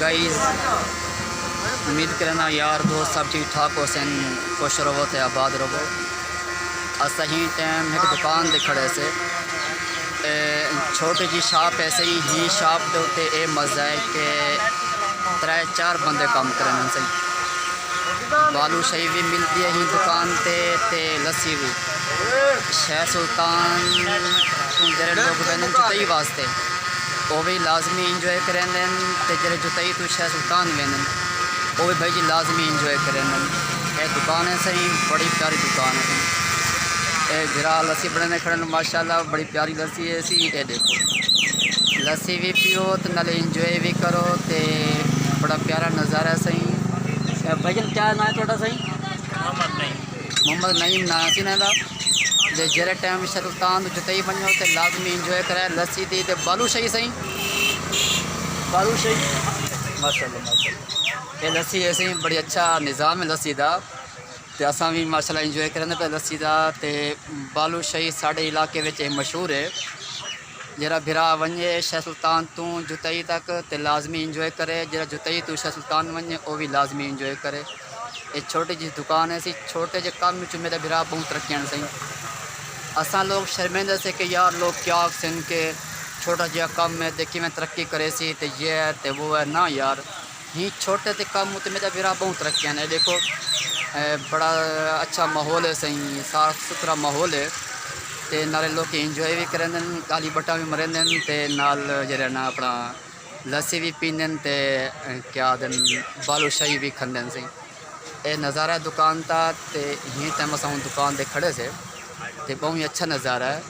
Guys उम्मीद करना यार दोस्त सब ठीक ठाक हो सन, खुश रहो तो आबाद रहो। असा ही टाइम एक दुकान दे खड़े से छोटी जी शॉप ऐसे ही शॉप के उत्ते ये मज़ा है कि 3-4 बंदे काम करन सही। बालू शाही भी मिलती है ही दुकान ते लस्सी भी। शाह सुल्तान जेरे लोग बहन जुतई वास्ते वो भी लाजमी इंजॉय करें, जेरे जुतई तो शाह सुल्तान वेंदन वो भी भाई जी लाजमी इंजॉय करें। ये दुकान है सही, बड़ी प्यारी दुकान है सही। ये गिरा लस्सी बनाने खड़े माशाल्लाह, बड़ी प्यारी लस्सी है सी। ये देखो लस्सी भी पियो तो नाले इंजॉय भी करो, तो बड़ा प्यारा नज़ारा सही। भाईजान क्या ना है थोड़ा सही? मोहम्मद नईम ना सी ना जे जरे टाइम शाह सुल्तान जुतई बनो तो लाजमी इंजॉय कराए लस्सी दी। तो बालू शाही सही, बालू शाही माशाल्लाह माशाल्लाह। ये लस्सी ऐसे ही बड़ी अच्छा निज़ाम है लस्सी का, तो असा भी माशाल्लाह इंजॉय करें पे लस्सी का। तो बालू शाही साढ़े इलाके में मशहूर है। जरा भिरा वने शाह सुल्तान तू जुतई तक तो लाजमी इंजॉय करे, जरा जुतई तू शाह सुल्तान वने वो भी लाजमी इंजॉय करे। ये छोटी जी दुकान है सी, छोटे जे काम में मेरा भिरा बहुत रखियन सही। असा लोग शर्मिंदा से कि यार लोग क्या आखन के छोटा जहा काम में देखी मैं तरक्की करे सी, तो ये है तो वो है ना यार। ही छोटे ते काम तो मेरा भिरा बहुत रखियन है। देखो बड़ा अच्छा माहौल है सही, साफ़ सुथरा माहौल है। तो नाले लोग इंजॉय भी करें, काली बट्टा भी मरेंदन, तो नाल जरा ना अपना लस्सी भी पींदन, तो क्या दिन बालू शाही भी खंदन सही। ये नज़ारा दुकान था, तो यहीं टाइम अस दुकान दे खड़े से, तो बहुत ही अच्छा नज़ारा है।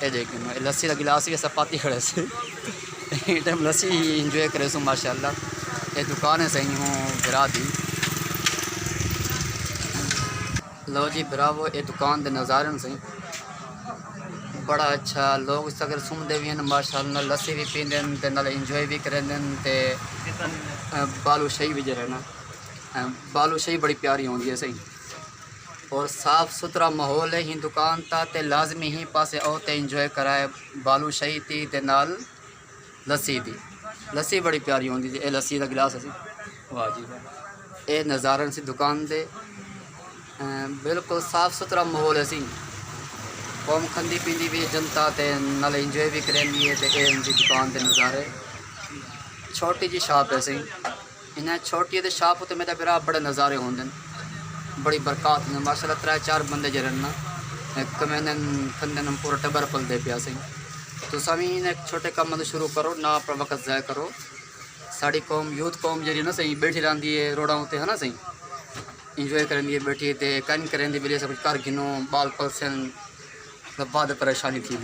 ये देखिए लस्सी का गिलास भी सब पाती खड़े से टाइम लस्सी इंजॉय करे सो माशाल्लाह। ये दुकान है सही हूँ बिरा दी। लो जी बिरावो ये दुकान दे नज़ारे सही बड़ा अच्छा। लोग अगर सुनते भी हैं माशाल्लाह, लस्सी भी पींदे ते नाल इंजॉय भी करें। ते बालू शाही भी जरा ना बालू शाही बड़ी प्यारी होती है सही, और साफ़ सुथरा माहौल है ही दुकान था। तो लाजमी ही पासे आओ तो इंजॉय कराए बालू शाही थी ते नाल लस्सी थी। लस्सी बड़ी प्यारी होती थी। ये लस्सी का गिलास असी वाह जी वाह। ये नज़ारा सी दुकान दे बिल्कुल साफ़ सुथरा माहौल है सी। कौम खंदी पींदी भी जनता ते नाल इंजॉय भी करेंदी है। तो ये इनकी दुकान के नज़ारे छोटी जी शॉप है सही। इन्हें छोटी जी शॉप तो मेरा बिरा बड़े नज़ारे होंगे, बड़ी बरकत ने माशाल्लाह। 3-4 बंदे जरन ना कमेंदन खंदन पूरा टबर पलते पिया सही। तो सभी ने छोटे काम तो शुरू करो ना, अपना वक्त ज़ाय करो। साड़ी कौम यूथ कौम जी ना सही बैठी रही है रोडों उत्ते है ना सही, इंजॉय करेंदी है बैठी तो कन करेंदी बिले सब कुछ कर गिनो बाल पलसन बाद परेशानी थी।